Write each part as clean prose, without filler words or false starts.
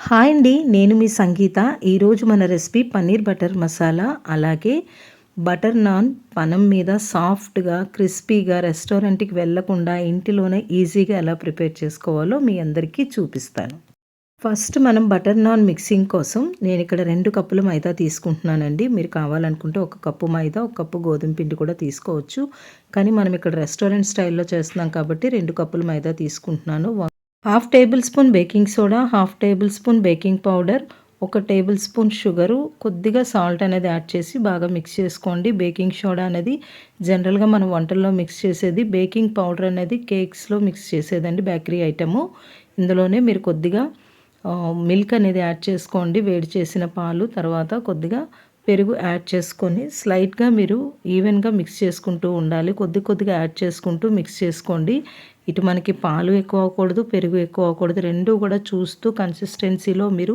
Hi అండి. నేను మీ సంగీత. ఈరోజు మన రెసిపీ పన్నీర్ బటర్ మసాలా, అలాగే బటర్ నాన్ పెనం మీద సాఫ్ట్‌గా, క్రిస్పీగా రెస్టారెంట్‌కి వెళ్ళకుండా ఇంటిలోనే ఈజీగా ఎలా ప్రిపేర్ చేసుకోవాలో మీ అందరికీ చూపిస్తాను. ఫస్ట్ మనం బటర్ నాన్ మిక్సింగ్ కోసం నేను ఇక్కడ 2 కప్పుల మైదా తీసుకుంటున్నానండి. మీరు కావాలనుకుంటే 1 కప్పు మైదా, 1 కప్పు గోధుమ పిండి కూడా తీసుకోవచ్చు. కానీ మనం ఇక్కడ రెస్టారెంట్ స్టైల్‌లో చేస్తున్నాం కాబట్టి 2 కప్పుల మైదా తీసుకుంటున్నాను. Half table spoon baking soda, half table spoon baking powder, 1 table spoon sugar, కొద్దిగా సాల్ట్ అనేది యాడ్ చేసి బాగా మిక్స్ చేసుకోండి. బేకింగ్ సోడా అనేది జనరల్‌గా మనం వంటల్లో మిక్స్ చేసేది. బేకింగ్ పౌడర్ అనేది కేక్స్‌లో మిక్స్ చేసేదండి, బేకరీ ఐటెము. ఇందులోనే మీరు కొద్దిగా మిల్క్ అనేది యాడ్ చేసుకోండి. వేడి చేసిన పాలు, తర్వాత కొద్దిగా పెరుగు యాడ్ చేసుకొని స్లైట్‌గా మీరు ఈవెన్‌గా మిక్స్ చేసుకుంటూ ఉండాలి. కొద్దిగా యాడ్ చేసుకుంటూ మిక్స్ చేసుకోండి. ఇటు మనకి పాలు ఎక్కువ అవ్వకూడదు, పెరుగు ఎక్కువ అవ్వకూడదు. రెండూ కూడా చూస్తూ కన్సిస్టెన్సీలో మీరు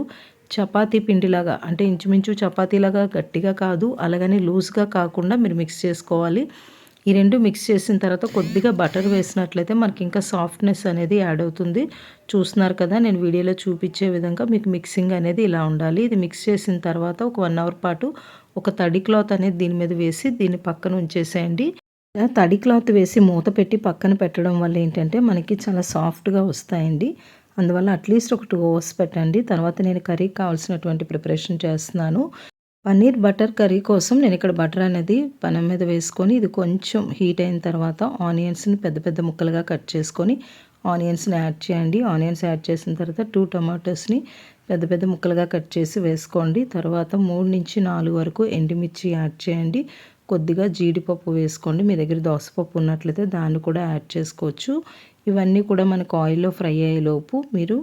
చపాతీ పిండిలాగా, అంటే ఇంచుమించు చపాతీలాగా గట్టిగా కాదు, అలాగని లూజ్‌గా కాకుండా మీరు మిక్స్ చేసుకోవాలి. ఈ 2 మిక్స్ చేసిన తర్వాత కొద్దిగా బటర్ వేసినట్లయితే మనకి ఇంకా సాఫ్ట్‌నెస్ అనేది యాడ్ అవుతుంది. చూస్తున్నారు కదా, నేను వీడియోలో చూపించే విధంగా మీకు మిక్సింగ్ అనేది ఇలా ఉండాలి. ఇది మిక్స్ చేసిన తర్వాత ఒక 1 అవర్ పాటు ఒక తడి క్లాత్ అనేది దీని మీద వేసి దీన్ని పక్కన ఉంచేసేయండి. తడి క్లాత్ వేసి మూత పెట్టి పక్కన పెట్టడం వల్ల ఏంటంటే మనకి చాలా సాఫ్ట్‌గా వస్తాయండి. అందువల్ల అట్లీస్ట్ ఒక 2 అవర్స్ పెట్టండి. తర్వాత నేను కర్రీకి కావాల్సినటువంటి ప్రిపరేషన్ చేస్తున్నాను. పన్నీర్ బటర్ కర్రీ కోసం నేను ఇక్కడ బటర్ అనేది పెనం మీద వేసుకొని ఇది కొంచెం హీట్ అయిన తర్వాత ఆనియన్స్‌ని పెద్ద పెద్ద ముక్కలుగా కట్ చేసుకొని ఆనియన్స్‌ని యాడ్ చేయండి. ఆనియన్స్ యాడ్ చేసిన తర్వాత 2 టొమాటోస్‌ని పెద్ద పెద్ద ముక్కలుగా కట్ చేసి వేసుకోండి. తర్వాత 3-4 వరకు ఎండుమిర్చి యాడ్ చేయండి. కొద్దిగా జీడిపప్పు వేసుకోండి. మీ దగ్గర దోసపప్పు ఉన్నట్లయితే దాన్ని కూడా యాడ్ చేసుకోవచ్చు. ఇవన్నీ కూడా మనకు ఆయిల్‌లో ఫ్రై అయ్యేలోపు మీరు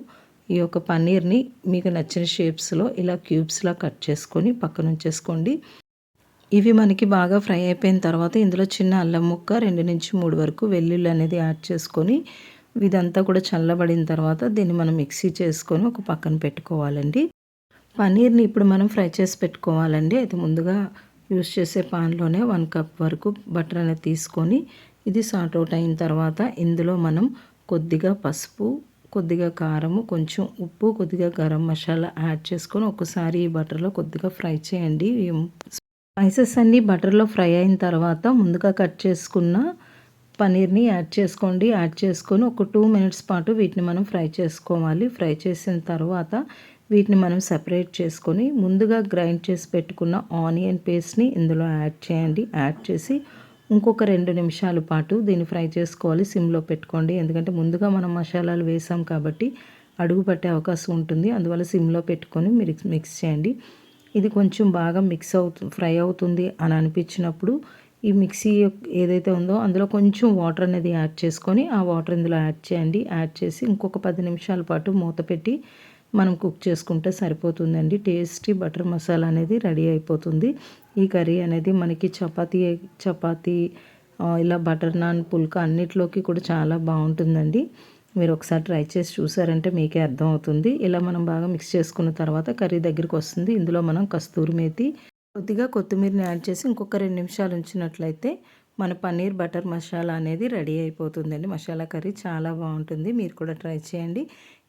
ఈ యొక్క పన్నీర్‌ని మీకు నచ్చిన షేప్స్‌లో ఇలా క్యూబ్స్‌లా కట్ చేసుకొని పక్కన ఉంచేసుకోండి. ఇవి మనకి బాగా ఫ్రై అయిపోయిన తర్వాత ఇందులో చిన్న అల్లం ముక్క, 2-3 వరకు వెల్లుల్లి అనేది యాడ్ చేసుకొని ఇదంతా కూడా చల్లబడిన తర్వాత దీన్ని మనం మిక్సీ చేసుకొని ఒక పక్కన పెట్టుకోవాలండి. పన్నీర్‌ని ఇప్పుడు మనం ఫ్రై చేసి పెట్టుకోవాలండి. అయితే ముందుగా యూస్ చేసే పాన్‌లోనే 1 కప్ వరకు బటర్ అనేది తీసుకొని ఇది సార్ట్ అవుట్ అయిన తర్వాత ఇందులో మనం కొద్దిగా పసుపు, కొద్దిగా కారము, కొంచెం ఉప్పు, కొద్దిగా గరం మసాలా యాడ్ చేసుకొని ఒకసారి ఈ బటర్‌లో కొద్దిగా ఫ్రై చేయండి. స్పైసెస్ అన్నీ బటర్‌లో ఫ్రై అయిన తర్వాత ముందుగా కట్ చేసుకున్న పన్నీర్‌ని యాడ్ చేసుకోండి. యాడ్ చేసుకొని ఒక 2 మినిట్స్ పాటు వీటిని మనం ఫ్రై చేసుకోవాలి. ఫ్రై చేసిన తర్వాత వీటిని మనం సెపరేట్ చేసుకొని ముందుగా గ్రైండ్ చేసి పెట్టుకున్న ఆనియన్ పేస్ట్‌ని ఇందులో యాడ్ చేయండి. యాడ్ చేసి ఇంకొక 2 నిమిషాల పాటు దీన్ని ఫ్రై చేసుకోవాలి. సిమ్‌లో పెట్టుకోండి. ఎందుకంటే ముందుగా మనం మసాలాలు వేసాం కాబట్టి అడుగు పట్టే అవకాశం ఉంటుంది. అందువల్ల సిమ్‌లో పెట్టుకొని మీరు మిక్స్ చేయండి. ఇది కొంచెం బాగా ఫ్రై అవుతుంది అని అనిపించినప్పుడు ఈ మిక్సీ ఏదైతే ఉందో అందులో కొంచెం వాటర్ అనేది యాడ్ చేసుకొని ఆ వాటర్ ఇందులో యాడ్ చేయండి. యాడ్ చేసి ఇంకొక 10 నిమిషాల పాటు మూత పెట్టి మనం కుక్ చేసుకుంటే సరిపోతుందండి. టేస్టీ బటర్ మసాలా అనేది రెడీ అయిపోతుంది. ఈ కర్రీ అనేది మనకి చపాతీ ఇలా బటర్ నాన్, పుల్కా అన్నిట్లోకి కూడా చాలా బాగుంటుందండి. మీరు ఒకసారి ట్రై చేసి చూసారంటే మీకే అర్థమవుతుంది. ఇలా మనం బాగా మిక్స్ చేసుకున్న తర్వాత కర్రీ దగ్గరికి వస్తుంది. ఇందులో మనం కస్తూరి మేతి, కొద్దిగా కొత్తిమీరని యాడ్ చేసి ఇంకొక 2 నిమిషాలు ఉంచినట్లయితే మన పన్నీర్ బటర్ మసాలా అనేది రెడీ అయిపోతుందండి. మసాలా కర్రీ చాలా బాగుంటుంది. మీరు కూడా ట్రై చేయండి.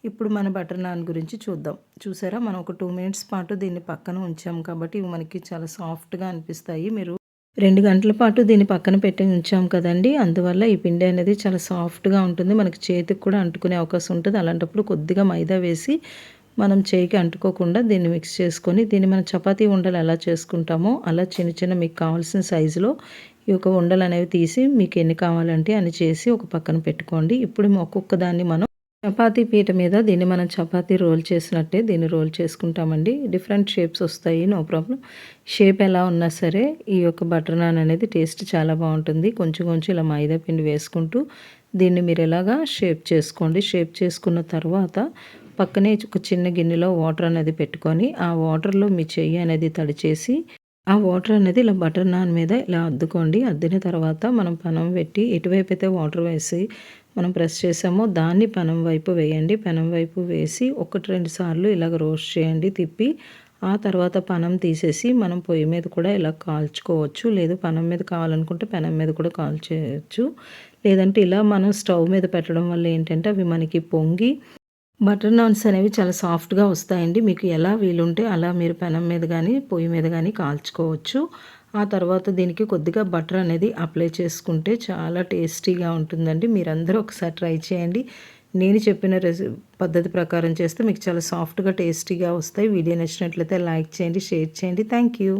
ఇప్పుడు మన బటర్ నాన్ గురించి చూద్దాం. చూసారా, మనం ఒక 2 మినిట్స్ పాటు దీన్ని పక్కన ఉంచాం కాబట్టి ఇవి మనకి చాలా సాఫ్ట్‌గా అనిపిస్తాయి. మీరు 2 గంటల పాటు దీన్ని పక్కన పెట్టి ఉంచాం కదండీ! అందువల్ల ఈ పిండి అనేది చాలా సాఫ్ట్‌గా ఉంటుంది. మనకి చేతికి కూడా అంటుకునే అవకాశం ఉంటుంది. అలాంటప్పుడు కొద్దిగా మైదా వేసి మనం చేయికి అంటుకోకుండా దీన్ని మిక్స్ చేసుకొని దీన్ని మనం చపాతీ ఉండలు ఎలా చేసుకుంటామో అలా చిన్న చిన్న మీకు కావాల్సిన సైజులో ఈ యొక్క ఉండలు అనేవి తీసి మీకు ఎన్ని కావాలంటే అన్ని చేసి ఒక పక్కన పెట్టుకోండి. ఇప్పుడు ఒక్కొక్క దాన్ని మనం చపాతీ పీట మీద దీన్ని మనం చపాతీ రోల్ చేసినట్టే దీన్ని రోల్ చేసుకుంటామండి. డిఫరెంట్ షేప్స్ వస్తాయి, నో ప్రాబ్లం. షేప్ ఎలా ఉన్నా సరే ఈ యొక్క బటర్ నాన్ అనేది టేస్ట్ చాలా బాగుంటుంది. కొంచెం కొంచెం ఇలా మైదా పిండి వేసుకుంటూ దీన్ని మీరు ఎలాగా షేప్ చేసుకోండి. షేప్ చేసుకున్న తర్వాత పక్కనే ఒక చిన్న గిన్నెలో వాటర్ అనేది పెట్టుకొని ఆ వాటర్లో మీ చెయ్యి అనేది తడిచేసి ఆ వాటర్ అనేది ఇలా బటర్ నాన్ మీద ఇలా అద్దుకోండి. అద్దిన తర్వాత మనం పెనం పెట్టి ఎటువైపు అయితే వాటర్ వేసి మనం ప్రెస్ చేసామో దాన్ని పెనం వైపు వేయండి. పెనం వైపు వేసి 1-2 సార్లు ఇలాగ రోస్ట్ చేయండి తిప్పి. ఆ తర్వాత పెనం తీసేసి మనం పొయ్యి మీద కూడా ఇలా కాల్చుకోవచ్చు. లేదు పెనం మీద కావాలనుకుంటే పెనం మీద కూడా కాల్చేయచ్చు. లేదంటే ఇలా మనం స్టవ్ మీద పెట్టడం వల్ల ఏంటంటే అవి మనకి పొంగి బటర్ నాన్స్ అనేవి చాలా సాఫ్ట్‌గా వస్తాయండి. మీకు ఎలా వీలుంటే అలా మీరు పెనం మీద గానీ, పొయ్యి మీద గానీ కాల్చుకోవచ్చు. ఆ తర్వాత దీనికి కొద్దిగా బటర్ అనేది అప్లై చేసుకుంటే చాలా టేస్టీగా ఉంటుందండి. మీరందరూ ఒకసారి ట్రై చేయండి. నేను చెప్పిన పద్ధతి ప్రకారం చేస్తే మీకు చాలా సాఫ్ట్‌గా, టేస్టీగా వస్తాయి. వీడియో నచ్చినట్లయితే లైక్ చేయండి, షేర్ చేయండి. Thank you.